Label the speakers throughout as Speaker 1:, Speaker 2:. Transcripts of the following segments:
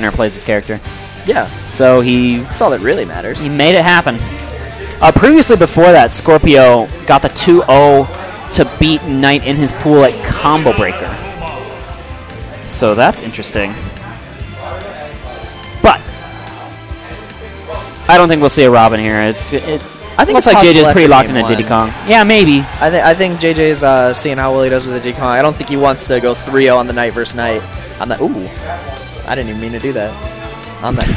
Speaker 1: partner plays this character.
Speaker 2: Yeah.
Speaker 1: So
Speaker 2: that's all that really matters.
Speaker 1: He made it happen. Previously, before that, Scorpio got the 2-0 to beat NiTe in his pool at Combo Breaker. So that's interesting. But I don't think we'll see a Robin here. I think looks like JJ's pretty locked into Diddy Kong. Yeah, maybe.
Speaker 2: I think JJ's seeing how well he does with the Diddy Kong. I don't think he wants to go 3-0 on the NiTe versus NiTe. On the I didn't even mean to do that. On that.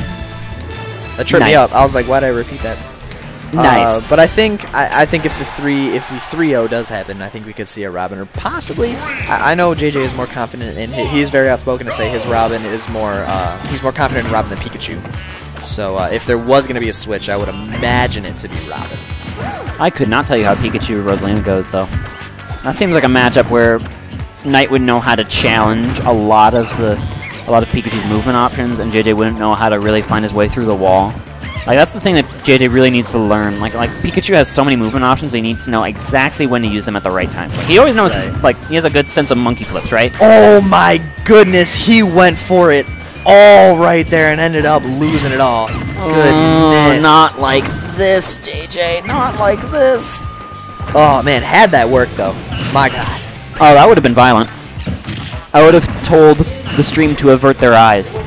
Speaker 2: That tripped me up. I was like, why'd I repeat that?
Speaker 1: Nice.
Speaker 2: But I think if the 3-0 does happen, I think we could see a Robin, or possibly. I know JJ is more confident in he's very outspoken to say his Robin is more he's more confident in Robin than Pikachu. So if there was going to be a switch, I would imagine it to be Robin.
Speaker 1: I could not tell you how Pikachu Rosalina goes though. That seems like a matchup where NiTe would know how to challenge a lot of Pikachu's movement options, and JJ wouldn't know how to really find his way through the wall. Like, that's the thing that JJ really needs to learn. Like Pikachu has so many movement options, but he needs to know exactly when to use them at the right time. Like, he always knows, like, he has a good sense of monkey flips, right?
Speaker 2: Oh my goodness, he went for it all right there and ended up losing it all. Goodness.
Speaker 1: Not like this, JJ. Not like this.
Speaker 2: Oh, man, had that worked, though. My God.
Speaker 1: Oh, that would have been violent. I would have told the stream to avert their eyes.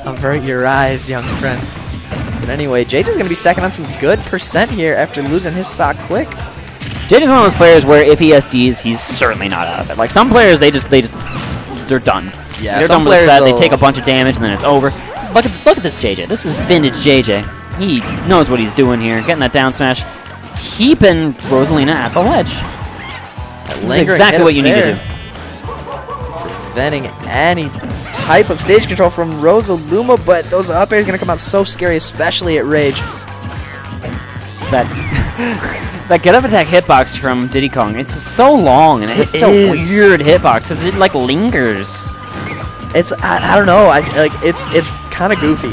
Speaker 2: Avert your eyes, young friends. But anyway, JJ's going to be stacking on some good percent here after losing his stock quick.
Speaker 1: JJ's one of those players where if he SDs, he's certainly not out of it. Like, some players, they're done.
Speaker 2: Yeah,
Speaker 1: they're done with the set, they take a bunch of damage, and then it's over. Look at this JJ. This is vintage JJ. He knows what he's doing here. Getting that down smash. Keeping Rosalina at the ledge. That's exactly what you need to do.
Speaker 2: Preventing any type of stage control from Rosalina, but those up airs are going to come out so scary, especially at Rage.
Speaker 1: That get up attack hitbox from Diddy Kong, it's just so long, and it's such a weird hitbox because it like lingers.
Speaker 2: It's I don't know, it's kind of goofy.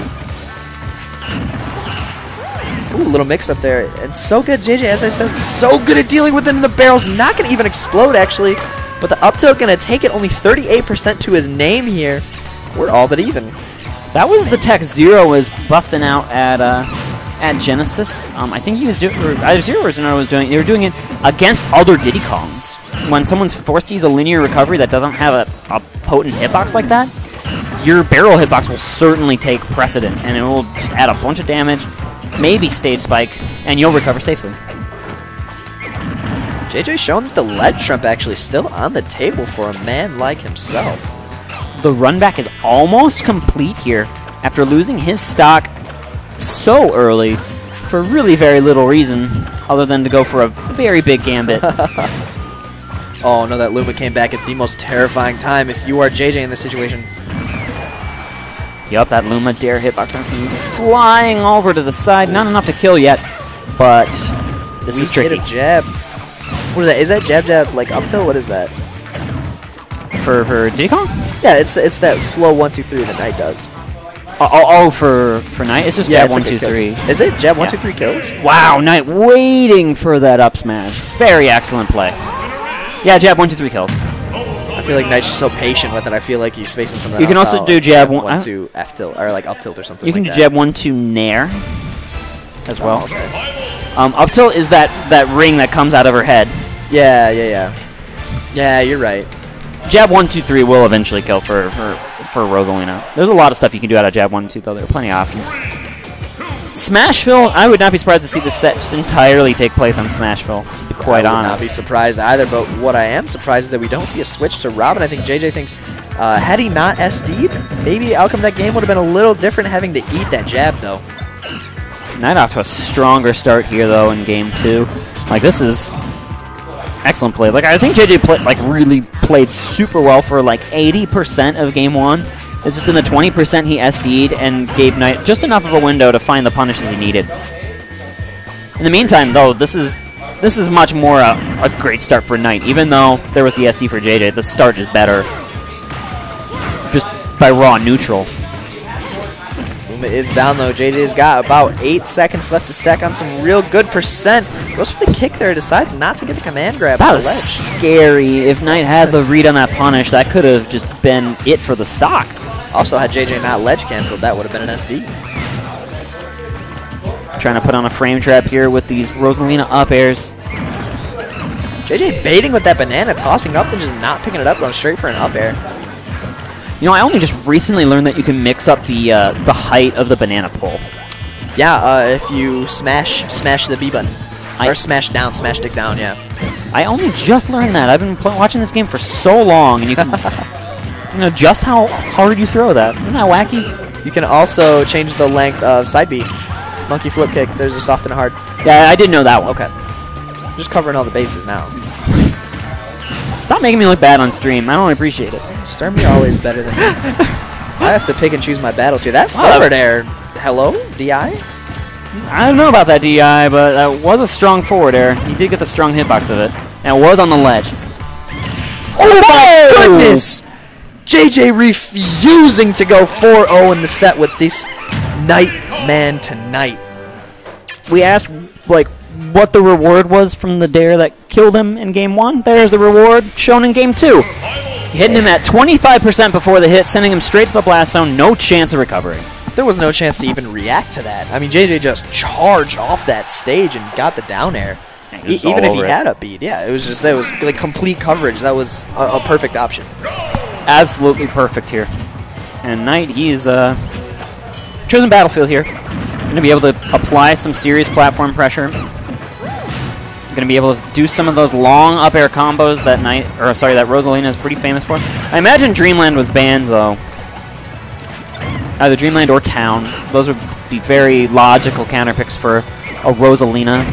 Speaker 2: Ooh, little mix up there, and so good. JJ, as I said, so good at dealing with it in the barrels. Not going to even explode actually, but the up tilt going to take it. Only 38% to his name here. We're all but even.
Speaker 1: That was the tech Zero was busting out at Genesis. I think he was doing, or either Zero or Zero was doing. They were doing it against other Diddy Kongs. When someone's forced to use a linear recovery that doesn't have a potent hitbox like that, your barrel hitbox will certainly take precedent, and it will just add a bunch of damage, maybe stage spike, and you'll recover safely.
Speaker 2: JJ showing that the ledge shrimp actually still on the table for a man like himself.
Speaker 1: The run back is almost complete here after losing his stock so early for really very little reason other than to go for a very big gambit.
Speaker 2: Oh no, that Luma came back at the most terrifying time if you are JJ in this situation.
Speaker 1: Yup, that Luma dare hitbox and flying over to the side. Not enough to kill yet, but this is tricky.
Speaker 2: Hit a jab. What is that? Is that jab jab like up tilt? What is that?
Speaker 1: For Diddy Kong?
Speaker 2: Yeah, it's that slow 1-2-3 that NiTe does.
Speaker 1: Oh, for NiTe? It's just jab 1-2-3.
Speaker 2: Is it jab 1-2-3 kills?
Speaker 1: Wow, NiTe waiting for that up smash. Very excellent play. Yeah, jab 1-2-3 kills.
Speaker 2: I feel like NiTe's just so patient with it. I feel like he's spacing something.
Speaker 1: You can
Speaker 2: else
Speaker 1: also
Speaker 2: out,
Speaker 1: do
Speaker 2: like
Speaker 1: jab
Speaker 2: 1-2 F tilt or like up tilt or something.
Speaker 1: You can
Speaker 2: like
Speaker 1: do jab 1-2 nair as well.
Speaker 2: Oh, okay.
Speaker 1: Up tilt is that ring that comes out of her head.
Speaker 2: Yeah. Yeah, you're right.
Speaker 1: Jab 1-2-3 will eventually kill for Rosalina. There's a lot of stuff you can do out of jab 1-2 though. There are plenty of options. Smashville, I would not be surprised to see this set just entirely take place on Smashville, to be quite honest.
Speaker 2: I would not be surprised either, but what I am surprised is that we don't see a switch to Robin. I think JJ thinks, had he not SD'd, maybe the outcome of that game would have been a little different having to eat that jab, though.
Speaker 1: NiTe off to a stronger start here, though, in Game 2. Like, this is excellent play. Like, I think JJ really played super well for, like, 80% of Game 1. It's just in the 20% he SD'd and gave NiTe just enough of a window to find the punishes he needed. In the meantime, though, this is much more a great start for NiTe. Even though there was the SD for JJ, the start is better just by raw neutral.
Speaker 2: Luma is down, though. JJ's got about 8 seconds left to stack on some real good percent. Goes for the kick there, decides not to get the command grab.
Speaker 1: That was scary. If NiTe had the read on that punish, that could have just been it for the stock.
Speaker 2: Also, had JJ not ledge canceled, that would have been an SD.
Speaker 1: Trying to put on a frame trap here with these Rosalina up airs.
Speaker 2: JJ baiting with that banana, tossing up and just not picking it up, going straight for an up air.
Speaker 1: You know, I only just recently learned that you can mix up the height of the banana pull.
Speaker 2: Yeah, if you smash the B button. Or smash stick down, yeah.
Speaker 1: I only just learned that. I've been watching this game for so long, and you can you know just how hard you throw that. Isn't that wacky?
Speaker 2: You can also change the length of side B. Monkey flip kick, there's a soft and a hard.
Speaker 1: Yeah, I did know that one.
Speaker 2: Okay. Just covering all the bases now.
Speaker 1: Stop making me look bad on stream. I don't appreciate it.
Speaker 2: Sturm, you're always better than me. I have to pick and choose my battles here. That forward air, hello, DI?
Speaker 1: I don't know about that DI, but that was a strong forward air. He did get the strong hitbox of it, and it was on the ledge.
Speaker 2: Oh my goodness! JJ refusing to go 4-0 in the set with this NiTe man tonight.
Speaker 1: We asked, like, what the reward was from the dare that killed him in Game 1. There's the reward shown in Game 2. Hitting him at 25% before the hit, sending him straight to the blast zone. No chance of recovering.
Speaker 2: There was no chance to even react to that. I mean, JJ just charged off that stage and got the down air. Even if he had a beat, yeah, it was just that was like complete coverage. That was a perfect option.
Speaker 1: Absolutely perfect here. And NiTe, he's chosen Battlefield here. Going to be able to apply some serious platform pressure. Going to be able to do some of those long up air combos that that Rosalina is pretty famous for. I imagine Dreamland was banned though. Either Dreamland or Town. Those would be very logical counter picks for a Rosalina.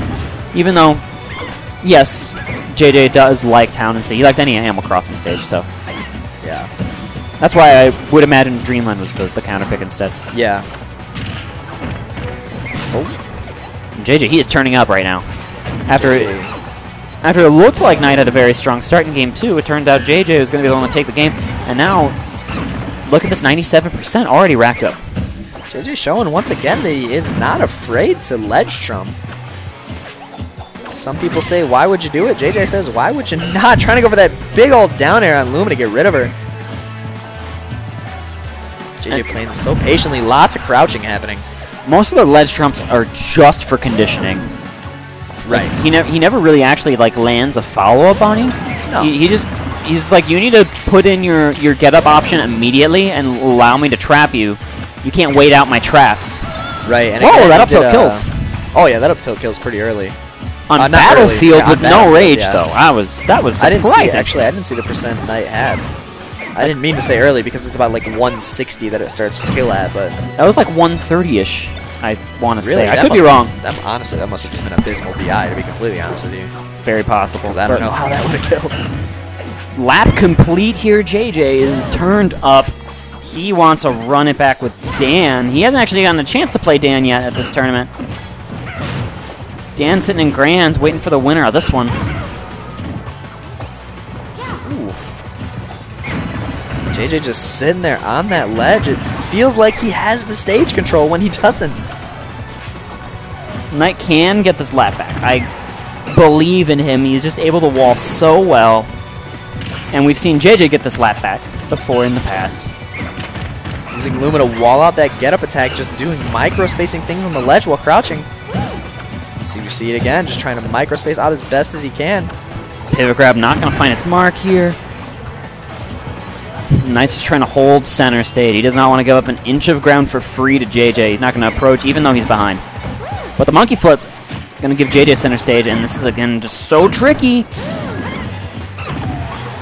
Speaker 1: Even though, yes, JJ does like Town and Sea. He likes any Animal Crossing stage, so.
Speaker 2: Yeah.
Speaker 1: That's why I would imagine Dreamland was the counter pick instead.
Speaker 2: Yeah.
Speaker 1: Oh. JJ, he is turning up right now. After it looked like NiTe had a very strong start in Game 2, it turned out JJ was going to be the one to take the game. And now, look at this 97% already racked up.
Speaker 2: JJ showing once again that he is not afraid to ledge trump. Some people say, why would you do it? JJ says, why would you not? Trying to go for that big old down air on Luma to get rid of her. JJ playing so patiently, lots of crouching happening.
Speaker 1: Most of the ledge trumps are just for conditioning.
Speaker 2: Right.
Speaker 1: Like, he never really actually like lands a follow-up on you.
Speaker 2: No.
Speaker 1: He's like, you need to put in your get-up option immediately and allow me to trap you. You can't wait out my traps.
Speaker 2: Right. And
Speaker 1: whoa,
Speaker 2: again,
Speaker 1: that up tilt kills.
Speaker 2: Oh yeah, that up tilt kills pretty early.
Speaker 1: On Battlefield with no rage,
Speaker 2: yeah.
Speaker 1: though. That was surprising.
Speaker 2: I didn't see, actually, I didn't see the percent NiTe had. I didn't mean to say early because it's about like 160 that it starts to kill at, but
Speaker 1: that was like 130-ish. I want to
Speaker 2: really?
Speaker 1: say. I could be wrong.
Speaker 2: Honestly, that must have just been abysmal BI, to be completely honest with you.
Speaker 1: Very possible.
Speaker 2: Because I don't know how that would have killed.
Speaker 1: Lap complete here. JJ is turned up. He wants to run it back with Dan. He hasn't actually gotten a chance to play Dan yet at this tournament. Dan sitting in Grands, waiting for the winner of this one. Ooh.
Speaker 2: JJ just sitting there on that ledge. It feels like he has the stage control when he doesn't.
Speaker 1: NiTe can get this lap back. I believe in him. He's just able to wall so well. And we've seen JJ get this lap back before in the past.
Speaker 2: Using Luma to wall out that get-up attack, just doing micro-spacing things on the ledge while crouching. See, we see it again, just trying to micro-space out as best as he can.
Speaker 1: Pivot grab not going to find its mark here. NiTe's just trying to hold center stage. He does not want to give up an inch of ground for free to JJ. He's not going to approach, even though he's behind. But the monkey flip going to give JJ center stage, and this is, again, just so tricky.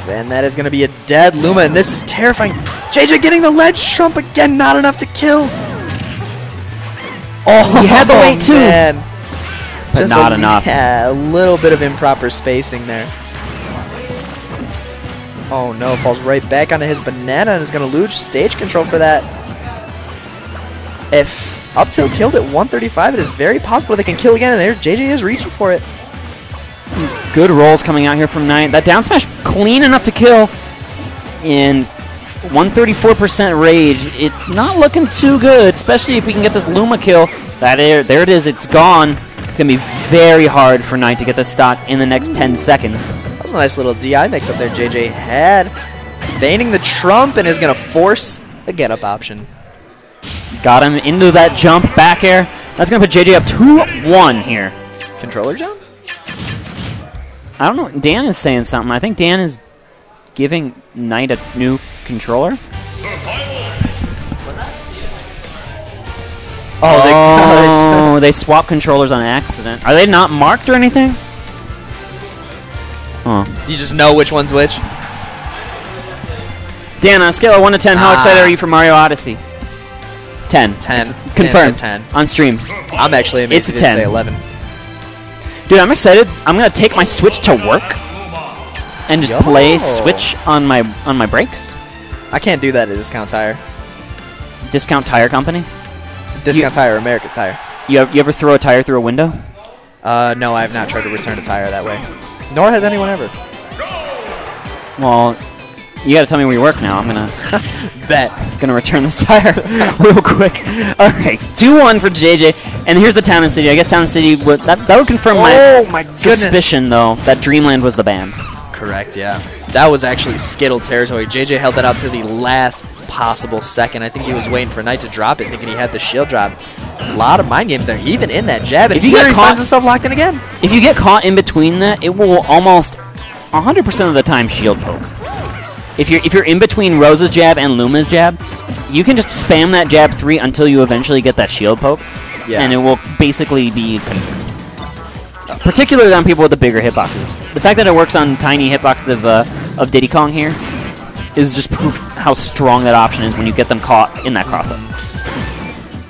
Speaker 2: And that is going to be a dead Luma, and this is terrifying. JJ getting the ledge trump again, not enough to kill. Oh,
Speaker 1: he had the weight too.
Speaker 2: Man.
Speaker 1: But
Speaker 2: just
Speaker 1: not enough.
Speaker 2: Yeah, a little bit of improper spacing there. Oh no, falls right back onto his banana and is going to lose stage control for that. If up tilt killed at 135, it is very possible they can kill again, and there JJ is reaching for it.
Speaker 1: Good rolls coming out here from NiTe. That down smash clean enough to kill. And 134% rage. It's not looking too good, especially if we can get this Luma kill. There it is. It's gone. It's going to be very hard for NiTe to get this stock in the next 10 seconds.
Speaker 2: That was a nice little DI mix up there JJ had. Feigning the trump and is going to force a get-up option.
Speaker 1: Got him into that jump back air. That's going to put JJ up 2-1 here.
Speaker 2: Controller jumps?
Speaker 1: I don't know. Dan is saying something. I think Dan is giving NiTe a new controller.
Speaker 2: Oh,
Speaker 1: they swapped controllers on accident. Are they not marked or anything? Oh.
Speaker 2: You just know which one's which?
Speaker 1: Dan, on a scale of 1 to 10, how excited are you for Mario Odyssey? 10.
Speaker 2: 10.
Speaker 1: Confirmed.
Speaker 2: 10.
Speaker 1: On stream.
Speaker 2: I'm actually amazed
Speaker 1: It's
Speaker 2: you
Speaker 1: a
Speaker 2: didn't
Speaker 1: 10.
Speaker 2: say 11.
Speaker 1: Dude, I'm excited. I'm going to take my Switch to work and just play Switch on my breaks.
Speaker 2: I can't do that at Discount Tire.
Speaker 1: Discount Tire Company?
Speaker 2: Discount Tire, America's Tire.
Speaker 1: You ever throw a tire through a window?
Speaker 2: No, I have not tried to return a tire that way. Nor has anyone ever.
Speaker 1: Well, you got to tell me where you work now. I'm going to
Speaker 2: bet.
Speaker 1: Gonna return this tire real quick. All right, 2-1 for JJ. And here's the Town and City. I guess Town and City would that would confirm my suspicion though that Dreamland was the ban.
Speaker 2: Correct. Yeah, that was actually Skittle territory. JJ held that out to the last possible second. I think he was waiting for NiTe to drop it, thinking he had the shield drop. A lot of mind games there, even in that jab. And
Speaker 1: if you get caught,
Speaker 2: finds himself locked in again.
Speaker 1: If you get caught in between that, it will almost 100% of the time shield poke. If you're in between Rosa's jab and Luma's jab, you can just spam that jab 3 until you eventually get that shield poke, and it will basically be confirmed. Particularly on people with the bigger hitboxes. The fact that it works on tiny hitboxes of Diddy Kong here is just proof how strong that option is when you get them caught in that cross-up.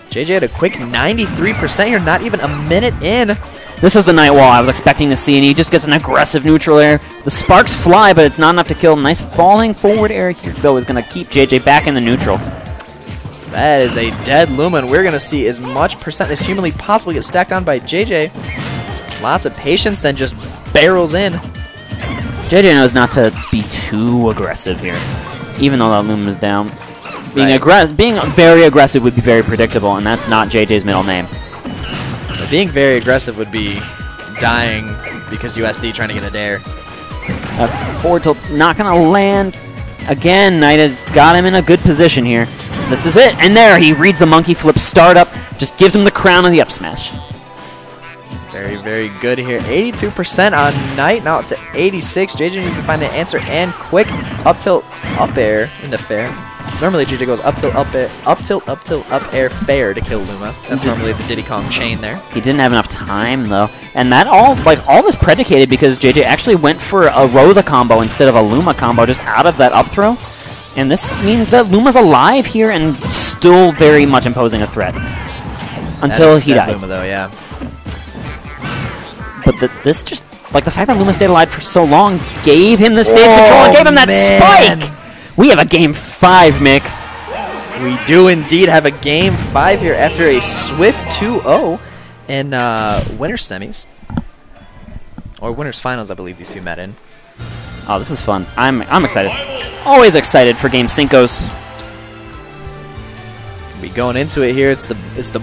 Speaker 2: JJ had a quick 93% here, not even a minute in.
Speaker 1: This is the NiTe wall I was expecting to see, and he just gets an aggressive neutral air. The sparks fly, but it's not enough to kill him. Nice falling forward air here, though, is going to keep JJ back in the neutral.
Speaker 2: That is a dead Luma, and we're going to see as much percent as humanly possible get stacked on by JJ. Lots of patience, then just barrels in.
Speaker 1: JJ knows not to be too aggressive here, even though that Luma's down. Being very aggressive would be very predictable, and that's not JJ's middle name.
Speaker 2: Being very aggressive would be dying because USD trying to get a dare.
Speaker 1: Forward tilt not going to land. Again, NiTe has got him in a good position here. This is it. And there, he reads the monkey flip startup. Just gives him the crown of the up smash.
Speaker 2: Very, very good here. 82% on NiTe. Now up to 86. JJ needs to find an answer and quick. Up tilt, up air into fair. Normally JJ goes up tilt, up air, up tilt, up air, fair to kill Luma. That's normally the Diddy Kong chain there.
Speaker 1: He didn't have enough time though, and that all this predicated because JJ actually went for a Rosa combo instead of a Luma combo just out of that up throw, and this means that Luma's alive here and still very much imposing a threat until he dies.
Speaker 2: Luma though, yeah.
Speaker 1: But this just the fact that Luma stayed alive for so long gave him the stage control and gave him that spike. We have a game 5, Mick.
Speaker 2: We do indeed have a game 5 here after a swift 2-0 in winners semis. Or winners finals, I believe these two met in.
Speaker 1: Oh, this is fun. I'm excited. Always excited for game 5s.
Speaker 2: We going into it here. It's the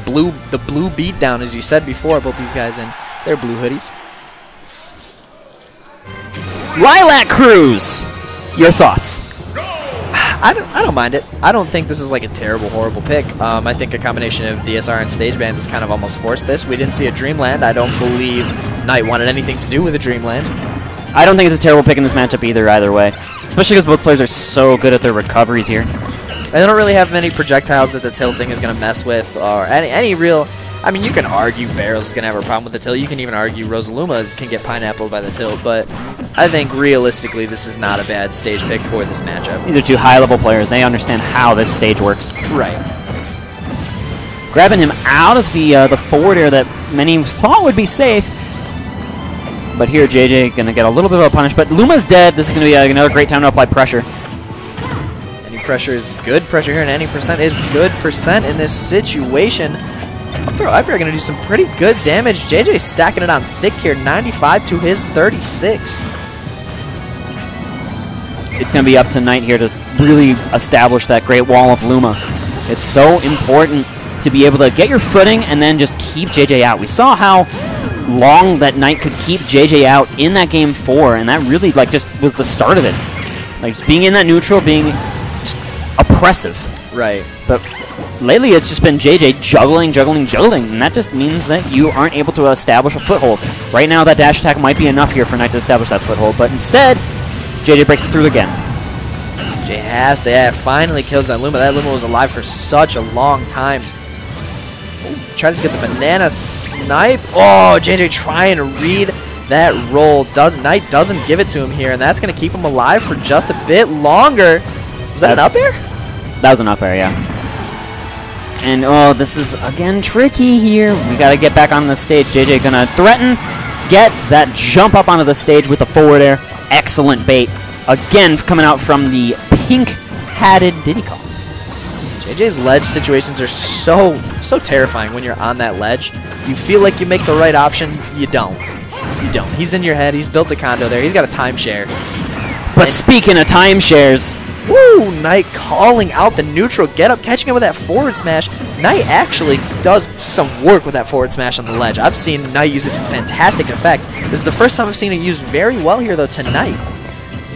Speaker 2: blue beatdown, as you said before, both these guys in their blue hoodies.
Speaker 1: Lilac Cruise. Your thoughts?
Speaker 2: I don't mind it. I don't think this is like a terrible, horrible pick. I think a combination of DSR and stage bans is kind of almost forced this. We didn't see a Dreamland. I don't believe NiTe wanted anything to do with a Dreamland.
Speaker 1: I don't think it's a terrible pick in this matchup either way. Especially because both players are so good at their recoveries here.
Speaker 2: They don't really have many projectiles that the tilting is going to mess with, or any real... I mean, you can argue Barrels is going to have a problem with the tilt. You can even argue Rosalina can get pineappled by the tilt, but I think realistically this is not a bad stage pick for this matchup.
Speaker 1: These are two high-level players. They understand how this stage works.
Speaker 2: Right.
Speaker 1: Grabbing him out of the forward air that many thought would be safe. But here, JJ going to get a little bit of a punish. But Luma's dead. This is going to be another great time to apply pressure.
Speaker 2: Any pressure is good pressure here, and any percent is good percent in this situation. Up throw up air going to do some pretty good damage. JJ stacking it on thick here, 95 to his 36.
Speaker 1: It's going to be up to NiTe here to really establish that great wall of Luma. It's so important to be able to get your footing and then just keep JJ out. We saw how long that NiTe could keep JJ out in that game 4, and that really just was the start of it. Just being in that neutral, being just oppressive.
Speaker 2: Right.
Speaker 1: But lately it's just been JJ juggling, and that just means that you aren't able to establish a foothold. Right now that dash attack might be enough here for NiTe to establish that foothold, but instead, JJ breaks through again.
Speaker 2: JJ has to, finally kills that Luma. That Luma was alive for such a long time. Tries to get the banana snipe. Oh, JJ trying to read that roll. NiTe doesn't give it to him here, and that's going to keep him alive for just a bit longer. Was that an up air?
Speaker 1: That was an up air, yeah. And, oh, this is, again, tricky here. We got to get back on the stage. JJ going to threaten, get that jump up onto the stage with the forward air. Excellent bait. Again, coming out from the pink-hatted Diddy call.
Speaker 2: JJ's ledge situations are so terrifying when you're on that ledge. You feel like you make the right option. You don't. You don't. He's in your head. He's built a condo there. He's got a timeshare.
Speaker 1: But speaking of timeshares,
Speaker 2: woo! NiTe calling out the neutral get-up, catching him with that forward smash. NiTe actually does some work with that forward smash on the ledge. I've seen NiTe use it to fantastic effect. This is the first time I've seen it used very well here, though, tonight.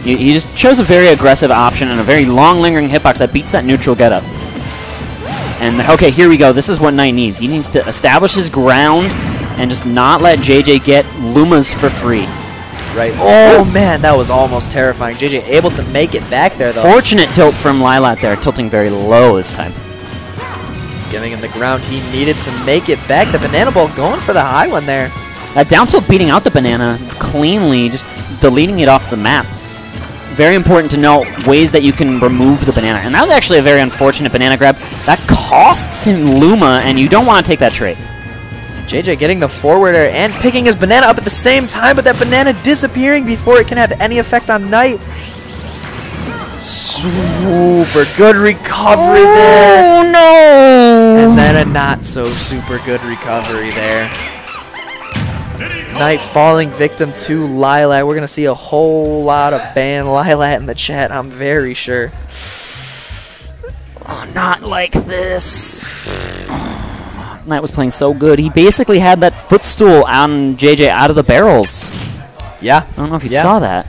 Speaker 1: He just chose a very aggressive option and a very long, lingering hitbox that beats that neutral get-up. And, okay, here we go. This is what NiTe needs. He needs to establish his ground and just not let JJ get Lumas for free.
Speaker 2: Right. Oh, man, that was almost terrifying. JJ able to make it back there, though.
Speaker 1: Fortunate tilt from Lilat there, tilting very low this time.
Speaker 2: Giving him the ground he needed to make it back. The banana ball going for the high one there.
Speaker 1: That down tilt beating out the banana cleanly, just deleting it off the map. Very important to know ways that you can remove the banana. And that was actually a very unfortunate banana grab. That costs him Luma, and you don't want to take that trade.
Speaker 2: JJ getting the forward air and picking his banana up at the same time, but that banana disappearing before it can have any effect on NiTe. Super good recovery there.
Speaker 1: Oh, no!
Speaker 2: And then a not so super good recovery there. NiTe falling victim to Lilat. We're going to see a whole lot of ban Lilat in the chat, I'm very sure.
Speaker 1: Oh, not like this. NiTe was playing so good. He basically had that footstool on JJ out of the barrels.
Speaker 2: Yeah.
Speaker 1: I don't know if you saw that.